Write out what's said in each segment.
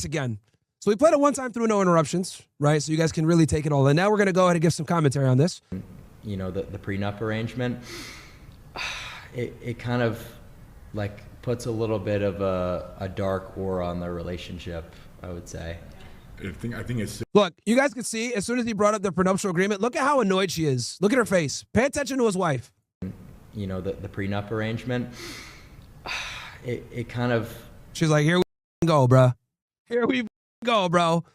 again. So we played it one time through no interruptions, right? So you guys can really take it all in. Now we're going to go ahead and give some commentary on this. You know, the prenup arrangement, it kind of like puts a little bit of a dark aura on the relationship, I would say. I think it's... Look, you guys can see as soon as he brought up the prenuptial agreement, look at how annoyed she is. Look at her face. Pay attention to his wife. You know, the prenup arrangement, it kind of... She's like, here we go, bro. Here we go, bro.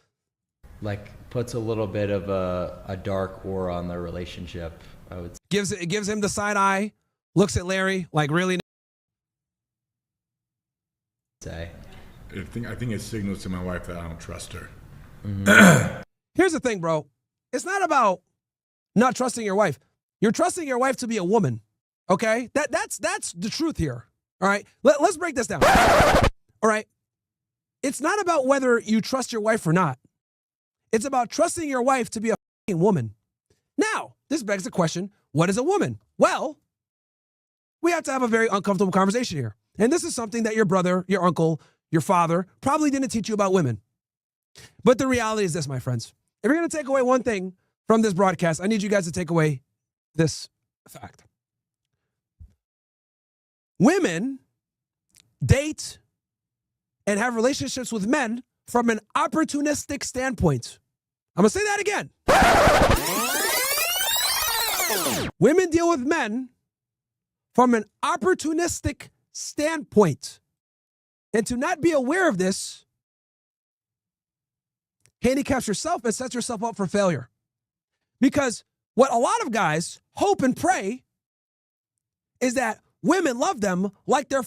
Like puts a little bit of a dark aura on the relationship, I would say. It gives him the side eye, looks at Larry like, really? I think it signals to my wife that I don't trust her. Mm-hmm. Here's the thing, bro. It's not about not trusting your wife. You're trusting your wife to be a woman, okay? That's the truth here, all right? Let's break this down, all right? It's not about whether you trust your wife or not. It's about trusting your wife to be a fucking woman. Now, this begs the question, what is a woman? Well, we have to have a very uncomfortable conversation here. And this is something that your brother, your uncle, your father probably didn't teach you about women. But the reality is this, my friends. If you're going to take away one thing from this broadcast, I need you guys to take away this fact. Women date and have relationships with men from an opportunistic standpoint. I'm going to say that again. Women deal with men from an opportunistic standpoint. And to not be aware of this handicaps yourself and sets yourself up for failure. Because what a lot of guys hope and pray is that women love them like their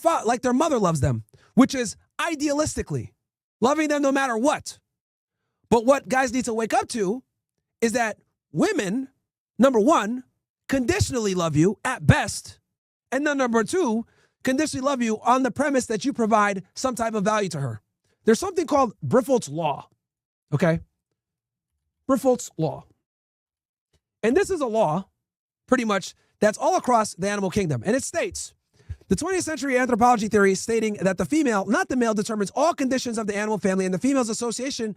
mother loves them, which is idealistically loving them no matter what. But what guys need to wake up to is that women, number one, conditionally love you at best. And then number two, conditionally love you on the premise that you provide some type of value to her. There's something called Briffault's Law, okay? Briffault's Law. And this is a law, pretty much, that's all across the animal kingdom. And it states, the 20th century anthropology theory stating that the female, not the male, determines all conditions of the animal family, and the female's association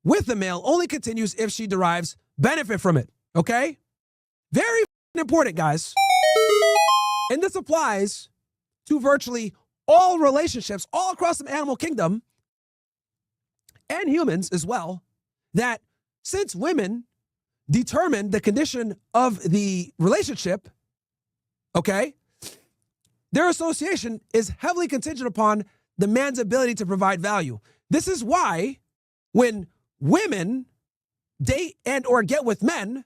with the male only continues if she derives benefit from it, okay? Very important, guys. And this applies to virtually all relationships all across the animal kingdom and humans as well, that since women determine the condition of the relationship, okay, their association is heavily contingent upon the man's ability to provide value. This is why when women date and or get with men,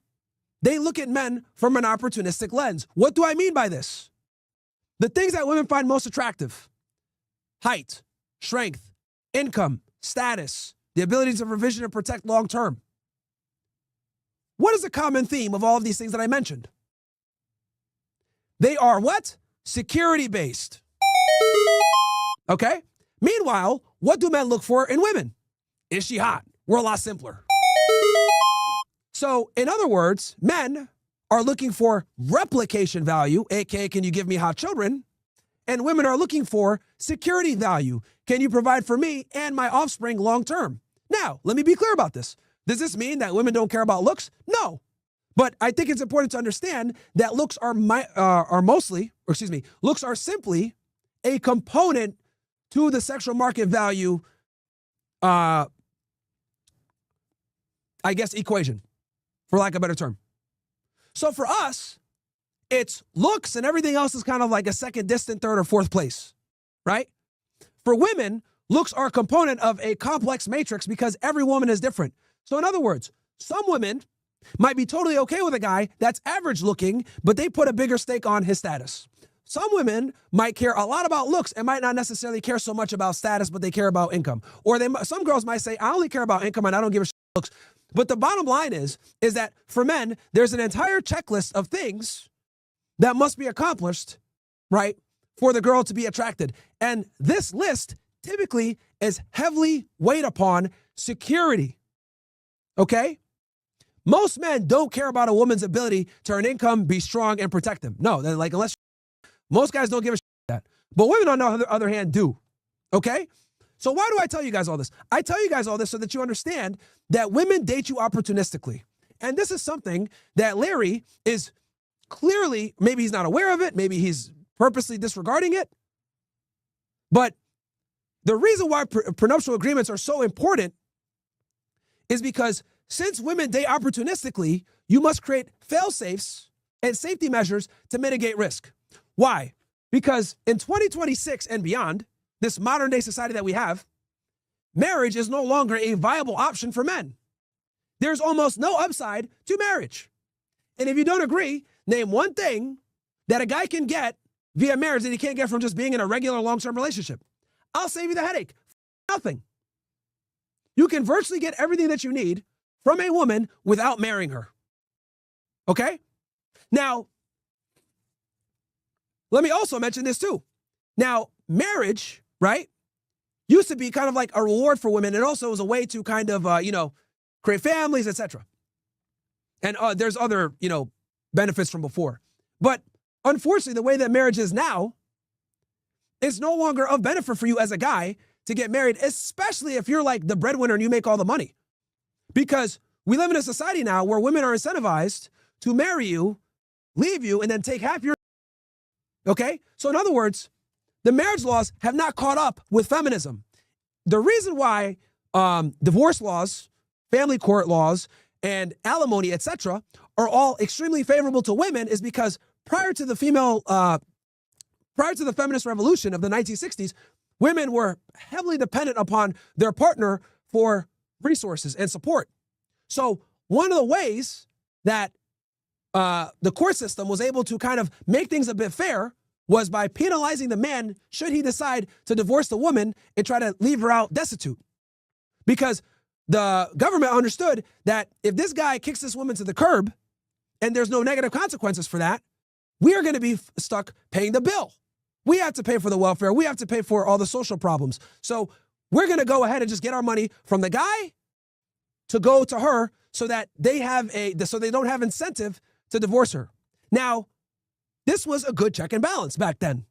they look at men from an opportunistic lens. What do I mean by this? The things that women find most attractive: height, strength, income, status, the ability to provision and protect long term. What is the common theme of all of these things that I mentioned? They are what? Security-based. Okay? Meanwhile, what do men look for in women? Is she hot? We're a lot simpler. So, in other words, men are looking for replication value, aka can you give me hot children? And women are looking for security value. Can you provide for me and my offspring long term? Now, let me be clear about this. Does this mean that women don't care about looks? No. But I think it's important to understand that looks are looks are simply a component to the sexual market value, equation, for lack of a better term. So for us, it's looks and everything else is kind of like a second, distant, third, or fourth place, right? For women, looks are a component of a complex matrix because every woman is different. So in other words, some women might be totally okay with a guy that's average looking, but they put a bigger stake on his status. Some women might care a lot about looks and might not necessarily care so much about status, but they care about income. Or some girls might say, I only care about income and I don't give a shit about looks. But the bottom line is that for men, there's an entire checklist of things that must be accomplished, right, for the girl to be attracted. And this list typically is heavily weighed upon security, okay? Most men don't care about a woman's ability to earn income, be strong, and protect them. No, they're like, most guys don't give a shit about that. But women, on the other hand, do, okay? So why do I tell you guys all this? I tell you guys all this so that you understand that women date you opportunistically. And this is something that Larry is clearly, maybe he's not aware of it, maybe he's purposely disregarding it. But the reason why prenuptial agreements are so important is because since women date opportunistically, you must create fail-safes and safety measures to mitigate risk. Why? Because in 2026 and beyond, this modern day society that we have, marriage is no longer a viable option for men. There's almost no upside to marriage. And if you don't agree, name one thing that a guy can get via marriage that he can't get from just being in a regular long-term relationship. I'll save you the headache. Nothing. You can virtually get everything that you need from a woman without marrying her. Okay? Now, let me also mention this too. Now, marriage, right, used to be kind of like a reward for women. It also was a way to kind of, create families, etc. And there's other, benefits from before. But unfortunately, the way that marriage is now, it's no longer of benefit for you as a guy to get married, especially if you're like the breadwinner and you make all the money. Because we live in a society now where women are incentivized to marry you, leave you, and then take half your... Okay? So in other words, the marriage laws have not caught up with feminism. The reason why divorce laws, family court laws, and alimony, etc., are all extremely favorable to women is because prior to the feminist revolution of the 1960s, women were heavily dependent upon their partner for resources and support. So one of the ways that the court system was able to kind of make things a bit fair was by penalizing the man should he decide to divorce the woman and try to leave her out destitute. Because the government understood that if this guy kicks this woman to the curb and there's no negative consequences for that, we are going to be stuck paying the bill. We have to pay for the welfare. We have to pay for all the social problems. So we're going to go ahead and just get our money from the guy to go to her so that so they don't have incentive to divorce her. Now, this was a good check and balance back then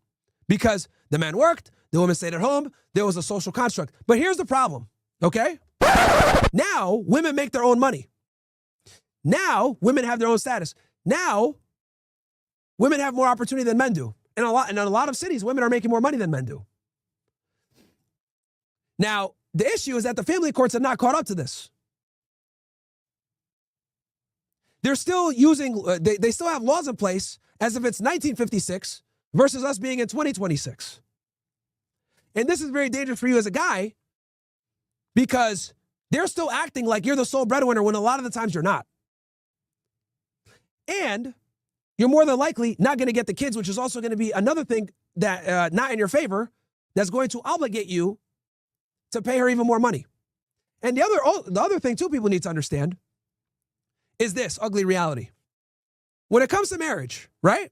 because the man worked, the woman stayed at home, there was a social construct. But here's the problem, okay? Now, women make their own money. Now, women have their own status. Now, women have more opportunity than men do. In a lot of cities, women are making more money than men do. Now, the issue is that the family courts have not caught up to this. They're still using, they still have laws in place as if it's 1956 versus us being in 2026. And this is very dangerous for you as a guy because they're still acting like you're the sole breadwinner when a lot of the times you're not. And you're more than likely not going to get the kids, which is also going to be another thing that not in your favor, that's going to obligate you to pay her even more money. And the other thing too people need to understand is this ugly reality. When it comes to marriage, right?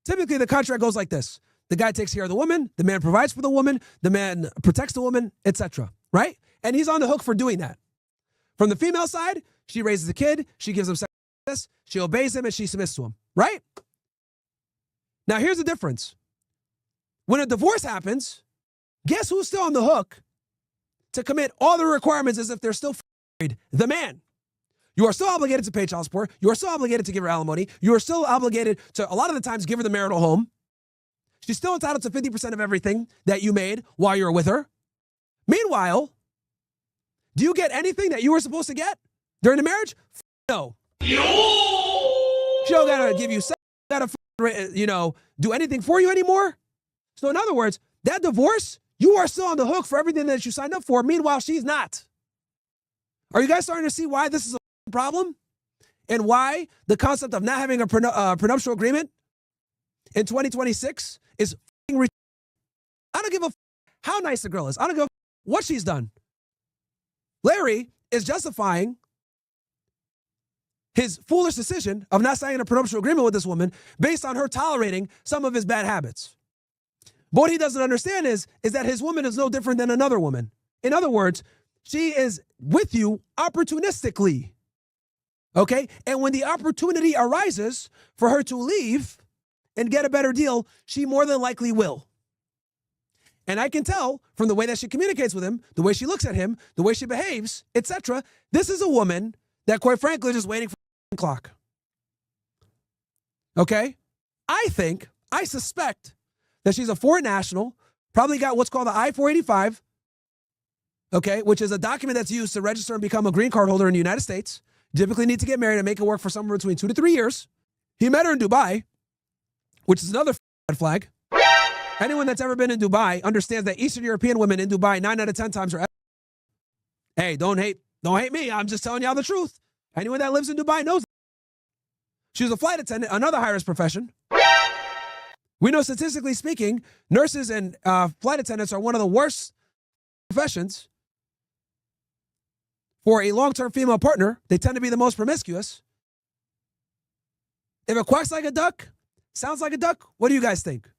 Typically the contract goes like this. The guy takes care of the woman, the man provides for the woman, the man protects the woman, etc. Right? And he's on the hook for doing that. From the female side, she raises the kid, she gives him sex, she obeys him, and she submits to him. Right? Now here's the difference. When a divorce happens, guess who's still on the hook to commit all the requirements as if they're still married? The man. You are still obligated to pay child support. You are still obligated to give her alimony. You are still obligated to, a lot of the times, give her the marital home. She's still entitled to 50% of everything that you made while you were with her. Meanwhile, do you get anything that you were supposed to get during the marriage? No. She don't gotta give you sex, gotta, do anything for you anymore. So in other words, that divorce, you are still on the hook for everything that you signed up for. Meanwhile, she's not. Are you guys starting to see why this is a problem? And why the concept of not having a prenuptial agreement in 2026 is I don't give a how nice the girl is. I don't give a what she's done. Larry is justifying his foolish decision of not signing a prenuptial agreement with this woman based on her tolerating some of his bad habits. But what he doesn't understand is that his woman is no different than another woman. In other words, she is with you opportunistically. Okay? And when the opportunity arises for her to leave and get a better deal, she more than likely will. And I can tell from the way that she communicates with him, the way she looks at him, the way she behaves, etc. This is a woman that, quite frankly, is just waiting for the clock. Okay? I suspect that she's a foreign national, probably got what's called the I-485, okay, which is a document that's used to register and become a green card holder in the United States. Typically need to get married and make it work for somewhere between 2 to 3 years. He met her in Dubai, which is another red flag. Anyone that's ever been in Dubai understands that Eastern European women in Dubai 9 out of 10 times are. Hey, don't hate me. I'm just telling y'all the truth. Anyone that lives in Dubai knows. She was a flight attendant, another high-risk profession. We know, statistically speaking, nurses and flight attendants are one of the worst professions for a long-term female partner. They tend to be the most promiscuous. If it quacks like a duck, sounds like a duck, what do you guys think?